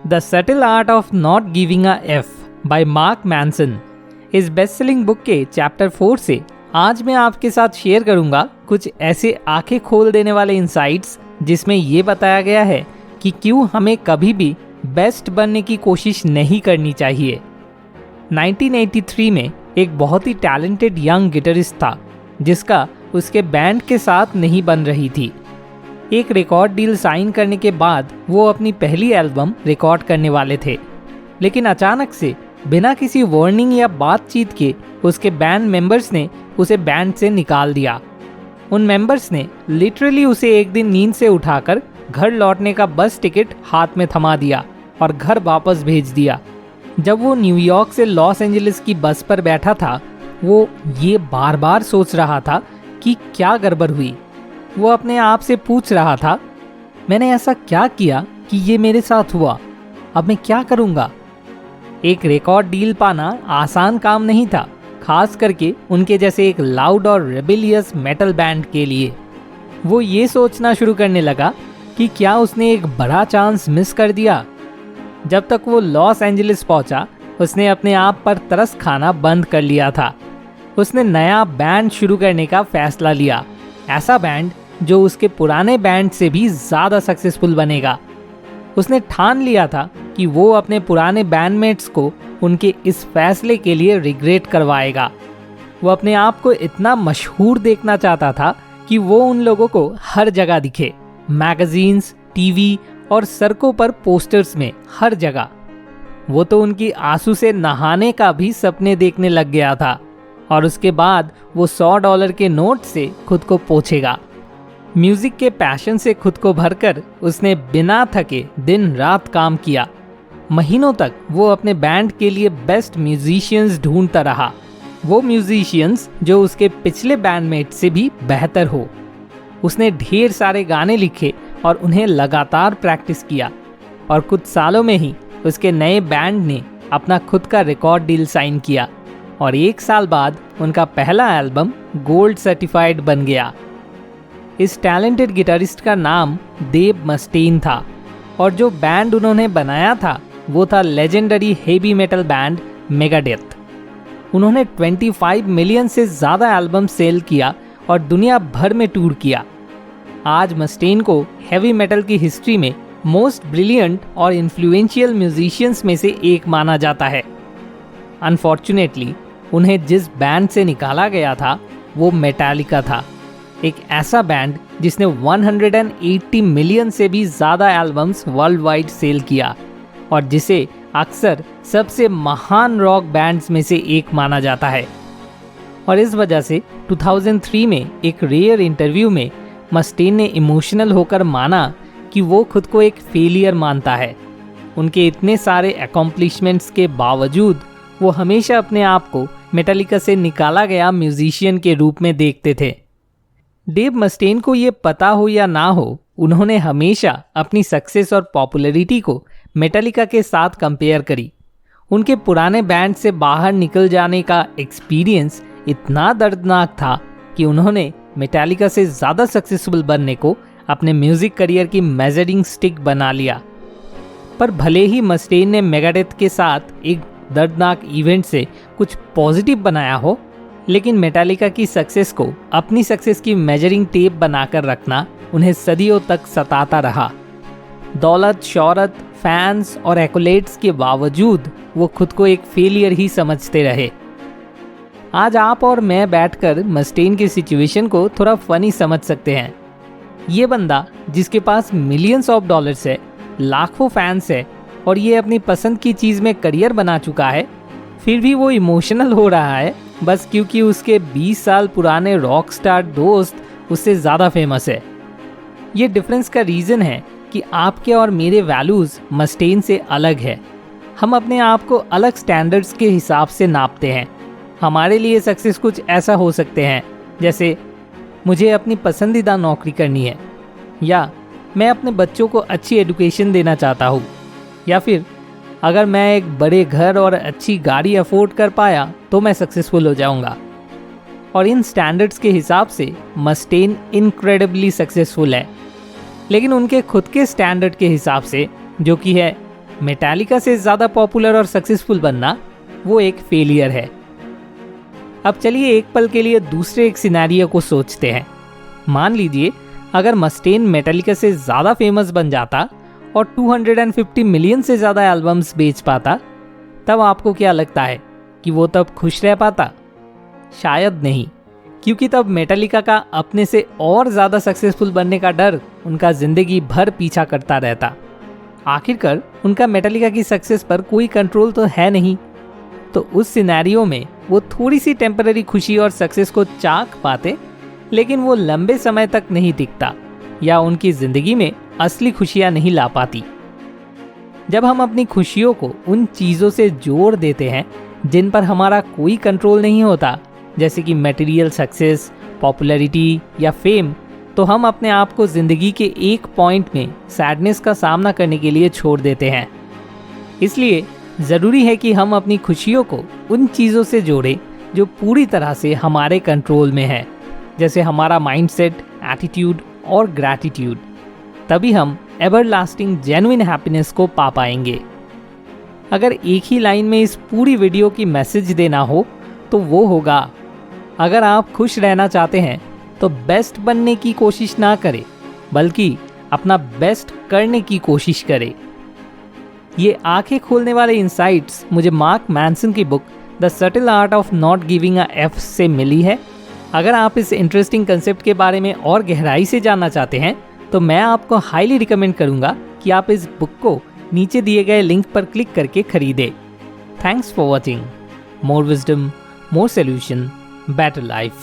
The subtle art of not giving a F bye mark Manson इस best selling book के chapter 4 से आज मैं आपके साथ शेयर करूंगा कुछ ऐसे आंखें खोल देने वाले इंसाइट्स जिसमें ये बताया गया है कि क्यों हमें कभी भी बेस्ट बनने की कोशिश नहीं करनी चाहिए। 1983 में एक बहुत ही टैलेंटेड यंग गिटारिस्ट था जिसका उसके बैंड के साथ नहीं बन रही थी। एक रिकॉर्ड डील साइन करने के बाद वो अपनी पहली एल्बम रिकॉर्ड करने वाले थे, लेकिन अचानक से बिना किसी वार्निंग या बातचीत के उसके बैंड मेंबर्स ने उसे बैंड से निकाल दिया। उन मेंबर्स ने लिटरली उसे एक दिन नींद से उठाकर घर लौटने का बस टिकट हाथ में थमा दिया और घर वापस भेज दिया। जब वो न्यूयॉर्क से लॉस एंजलिस की बस पर बैठा था, वो ये बार बार सोच रहा था कि क्या गड़बड़ हुई। वो अपने आप से पूछ रहा था, मैंने ऐसा क्या किया कि ये मेरे साथ हुआ, अब मैं क्या करूँगा। एक रिकॉर्ड डील पाना आसान काम नहीं था, खास करके उनके जैसे एक लाउड और रेबेलियस मेटल बैंड के लिए। वो ये सोचना शुरू करने लगा कि क्या उसने एक बड़ा चांस मिस कर दिया। जब तक वो लॉस एंजलिस पहुंचा, उसने अपने आप पर तरस खाना बंद कर लिया था। उसने नया बैंड शुरू करने का फैसला लिया, ऐसा बैंड जो उसके पुराने बैंड से भी ज़्यादा सक्सेसफुल बनेगा। उसने ठान लिया था कि वो अपने पुराने बैंडमेट्स को उनके इस फैसले के लिए रिग्रेट करवाएगा। वो अपने आप को इतना मशहूर देखना चाहता था कि वो उन लोगों को हर जगह दिखे, मैगजीन्स, टीवी और सड़कों पर पोस्टर्स में, हर जगह। वो तो उनकी आंसू से नहाने का भी सपने देखने लग गया था और उसके बाद वो $100 के नोट से खुद को पोंछेगा। म्यूजिक के पैशन से खुद को भरकर उसने बिना थके दिन रात काम किया। महीनों तक वो अपने बैंड के लिए बेस्ट म्यूजिशियंस ढूंढता रहा, वो म्यूजिशियंस जो उसके पिछले बैंडमेट से भी बेहतर हो। उसने ढेर सारे गाने लिखे और उन्हें लगातार प्रैक्टिस किया और कुछ सालों में ही उसके नए बैंड ने अपना खुद का रिकॉर्ड डील साइन किया और 1 साल बाद उनका पहला एल्बम गोल्ड सर्टिफाइड बन गया। इस टैलेंटेड गिटारिस्ट का नाम देव मस्टेन था और जो बैंड उन्होंने बनाया था वो था legendary heavy metal band Megadeth. उन्होंने 25 मिलियन से ज़्यादा एल्बम सेल किया और दुनिया भर में टूर किया। आज मस्टेन को हेवी मेटल की हिस्ट्री में मोस्ट ब्रिलियंट और इन्फ्लुएंशियल म्यूजिशियंस में से एक माना जाता है। अनफॉर्चुनेटली उन्हें जिस बैंड से निकाला गया था वो मेटालिका था, एक ऐसा बैंड जिसने 180 मिलियन से भी ज़्यादा एल्बम्स वर्ल्ड वाइड सेल किया और जिसे अक्सर सबसे महान रॉक बैंड्स में से एक माना जाता है। और इस वजह से 2003 में एक रेयर इंटरव्यू में मस्टेन ने इमोशनल होकर माना कि वो खुद को एक फेलियर मानता है। उनके इतने एक्सम्प्लिशमेंट्स अकॉम्प्लिशमेंट्स के बावजूद वो हमेशा अपने आप को मेटालिका से निकाला गया म्यूजिशियन के रूप में देखते थे। डेव मस्टेन को ये पता हो या ना हो, उन्होंने हमेशा अपनी सक्सेस और पॉपुलैरिटी को मेटालिका के साथ कंपेयर करी। उनके पुराने बैंड से बाहर निकल जाने का एक्सपीरियंस इतना दर्दनाक था कि उन्होंने मेटालिका से ज़्यादा सक्सेसफुल बनने को अपने म्यूजिक करियर की मेजरिंग स्टिक बना लिया। पर भले ही मस्टेन ने मेगाडेथ के साथ एक दर्दनाक इवेंट से कुछ पॉजिटिव बनाया हो, लेकिन मेटालिका की सक्सेस को अपनी सक्सेस की मेजरिंग टेप बनाकर रखना उन्हें सदियों तक सताता रहा। दौलत, शौहरत, फैंस और एक्कोलेट्स के बावजूद वो खुद को एक फेलियर ही समझते रहे। आज आप और मैं बैठकर मस्टेन की सिचुएशन को थोड़ा फनी समझ सकते हैं। ये बंदा जिसके पास मिलियंस ऑफ डॉलर्स है, लाखों फैंस है और ये अपनी पसंद की चीज़ में करियर बना चुका है, फिर भी वो इमोशनल हो रहा है बस क्योंकि उसके 20 साल पुराने रॉक स्टार दोस्त उससे ज़्यादा फेमस है। ये डिफरेंस का रीज़न है कि आपके और मेरे वैल्यूज़ मस्टेन से अलग है। हम अपने आप को अलग स्टैंडर्ड्स के हिसाब से नापते हैं। हमारे लिए सक्सेस कुछ ऐसा हो सकते हैं जैसे मुझे अपनी पसंदीदा नौकरी करनी है, या मैं अपने बच्चों को अच्छी एजुकेशन देना चाहता हूँ, या फिर अगर मैं एक बड़े घर और अच्छी गाड़ी अफोर्ड कर पाया तो मैं सक्सेसफुल हो जाऊँगा। और इन स्टैंडर्ड्स के हिसाब से मस्टेन इनक्रेडिबली सक्सेसफुल है, लेकिन उनके खुद के स्टैंडर्ड के हिसाब से, जो कि है मेटालिका से ज़्यादा पॉपुलर और सक्सेसफुल बनना वो एक फेलियर है। अब चलिए एक पल के लिए दूसरे एक सिनेरियो को सोचते हैं। मान लीजिए अगर मस्टेन मेटालिका से ज़्यादा फेमस बन जाता और 250 मिलियन से ज़्यादा एल्बम्स बेच पाता, तब आपको क्या लगता है कि वो तब खुश रह पाता? शायद नहीं, क्योंकि तब मेटालिका का अपने से और ज़्यादा सक्सेसफुल बनने का डर उनका ज़िंदगी भर पीछा करता रहता। आखिरकार उनका मेटालिका की सक्सेस पर कोई कंट्रोल तो है नहीं। तो उस सिनेरियो में वो थोड़ी सी टेम्पररी खुशी और सक्सेस को चाख पाते, लेकिन वो लंबे समय तक नहीं टिकता या उनकी ज़िंदगी में असली खुशियाँ नहीं ला पाती। जब हम अपनी खुशियों को उन चीज़ों से जोड़ देते हैं जिन पर हमारा कोई कंट्रोल नहीं होता, जैसे कि मटेरियल सक्सेस, पॉपुलैरिटी या फेम, तो हम अपने आप को ज़िंदगी के एक पॉइंट में सैडनेस का सामना करने के लिए छोड़ देते हैं। इसलिए ज़रूरी है कि हम अपनी खुशियों को उन चीज़ों से जोड़ें जो पूरी तरह से हमारे कंट्रोल में है, जैसे हमारा माइंडसेट, एटीट्यूड और ग्रैटिट्यूड। तभी हम एवरलास्टिंग जेन्युइन हैप्पीनेस को पा पाएंगे। अगर एक ही लाइन में इस पूरी वीडियो की मैसेज देना हो तो वो होगा, अगर आप खुश रहना चाहते हैं तो बेस्ट बनने की कोशिश ना करें, बल्कि अपना बेस्ट करने की कोशिश करें। ये आंखें खोलने वाले इंसाइट्स मुझे मार्क मैनसन की book the subtle art of not giving a F से मिली है। अगर आप इस इंटरेस्टिंग कंसेप्ट के बारे में और गहराई से जानना चाहते हैं तो मैं आपको हाईली रिकमेंड करूंगा कि आप इस बुक को नीचे दिए गए लिंक पर क्लिक करके खरीदें। Thanks for watching. More wisdom, more solution, better life.